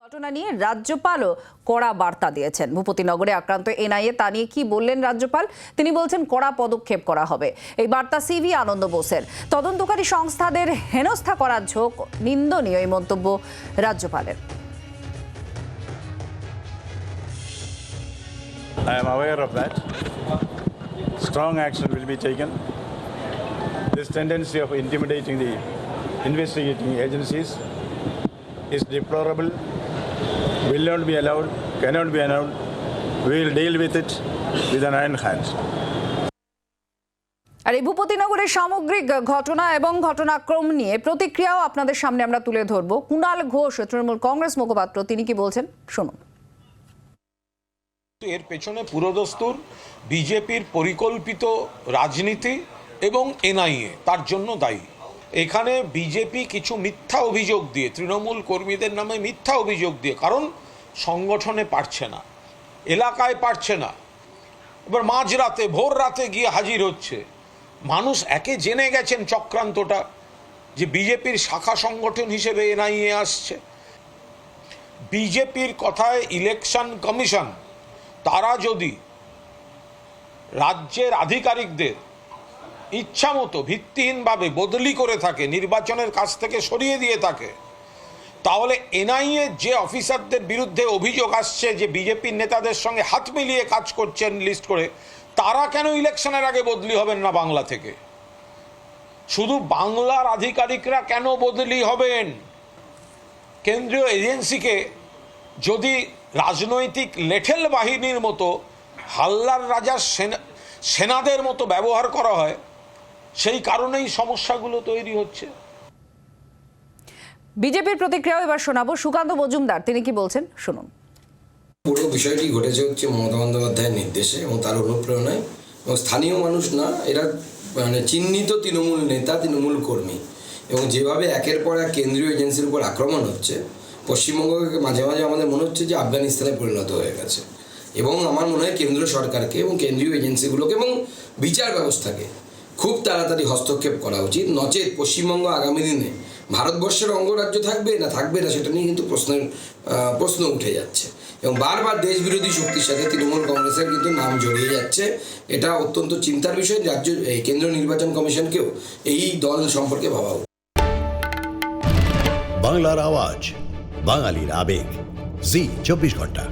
ঘটনা নিয়ে রাজ্যপালও কড়া বার্তা দিয়েছেন। ভূপতিনগরে আক্রান্ত এনআইএ তা নিয়ে কি বললেন রাজ্যপাল? তিনি বলছেন কড়া পদক্ষেপ করা হবে। এই বার্তা সিভি আনন্দ বোসের। তদন্তকারী সংস্থাদের হেনস্থা করার ঝোঁক নিন্দনীয় এই মন্তব্য রাজ্যপালের। I am aware of that. Strong action will be taken. This tendency of intimidating the investigating agencies is deplorable, will not be allowed, cannot be allowed. We will deal with it with an iron hand. আর এই ভূপতিনগরের সামগ্রিক ঘটনা এবং ঘটনাক্রম নিয়ে প্রতিক্রিয়াও আপনাদের সামনে আমরা তুলে ধরব। কুণাল ঘোষ, তৃণমূল কংগ্রেস মুখপাত্র, তিনি কি বলছেন শুনুন। এর পেছনে পুরোদস্তুর বিজেপির পরিকল্পিত রাজনীতি এবং এনআইএ তার জন্য দায়ী। এখানে বিজেপি কিছু মিথ্যা অভিযোগ দিয়ে, তৃণমূল কর্মীদের নামে মিথ্যা অভিযোগ দিয়ে, কারণ সংগঠনে পারছে না, এলাকায় পারছে না, এবার মাঝরাতে ভোর রাতে গিয়ে হাজির হচ্ছে। মানুষ একে জেনে গেছেন চক্রান্তটা, যে বিজেপির শাখা সংগঠন হিসেবে এনআইএ আসছে। বিজেপির কথায় ইলেকশন কমিশন তারা যদি রাজ্যের আধিকারিকদের ইচ্ছামতো ভিত্তিহীনভাবে বদলি করে থাকে, নির্বাচনের কাছ থেকে সরিয়ে দিয়ে থাকে, তাহলে এনআইএ যে অফিসারদের বিরুদ্ধে অভিযোগ আসছে যে বিজেপির নেতাদের সঙ্গে হাত মিলিয়ে কাজ করছেন লিস্ট করে, তারা কেন ইলেকশনের আগে বদলি হবেন না বাংলা থেকে? শুধু বাংলার আধিকারিকরা কেন বদলি হবেন? কেন্দ্রীয় এজেন্সিকে যদি রাজনৈতিক লেঠেল বাহিনীর মতো, হাল্লার রাজার সেনাদের মতো ব্যবহার করা হয়, সেই কারণেই সমস্যাগুলো তৈরি হচ্ছে। বিজেপির প্রতিক্রিয়াও এবার শোনাবো। সুকান্ত মজুমদার তিনি কি বলছেন শুনুন। পুরো বিষয়টি ঘটেছে হচ্ছে মমতা বন্দ্যোপাধ্যায়ের নির্দেশে এবং তার অনুপ্রেরণায়, এবং স্থানীয় মানুষ না, এরা মানে চিহ্নিত তৃণমূল নেতা, তৃণমূল কর্মী, এবং যেভাবে একের পর এক কেন্দ্রীয় এজেন্সির উপর আক্রমণ হচ্ছে, পশ্চিমবঙ্গকে মাঝে মাঝে আমাদের মনে হচ্ছে যে আফগানিস্তানে পরিণত হয়ে গেছে। এবং আমার মনে হয় কেন্দ্র সরকারকে এবং কেন্দ্রীয় এজেন্সিগুলোকে এবং বিচার ব্যবস্থাকে খুব তাড়াতাড়ি হস্তক্ষেপ করা উচিত। নচেত পশ্চিমবঙ্গ আগামী দিনে ভারতবর্ষের অঙ্গরাজ্য থাকবে না সেটা নিয়ে কিন্তু প্রশ্ন উঠে যাচ্ছে, এবং বারবার দেশবিরোধী শক্তির সাথে তৃণমূল কংগ্রেসের কিন্তু নাম জড়িয়ে যাচ্ছে। এটা অত্যন্ত চিন্তার বিষয়। কেন্দ্রীয় নির্বাচন কমিশনকেও এই দল সম্পর্কে ভাবা উচিত। বাংলার আওয়াজ, বাঙালির আবেগ, জি 24 ঘন্টা।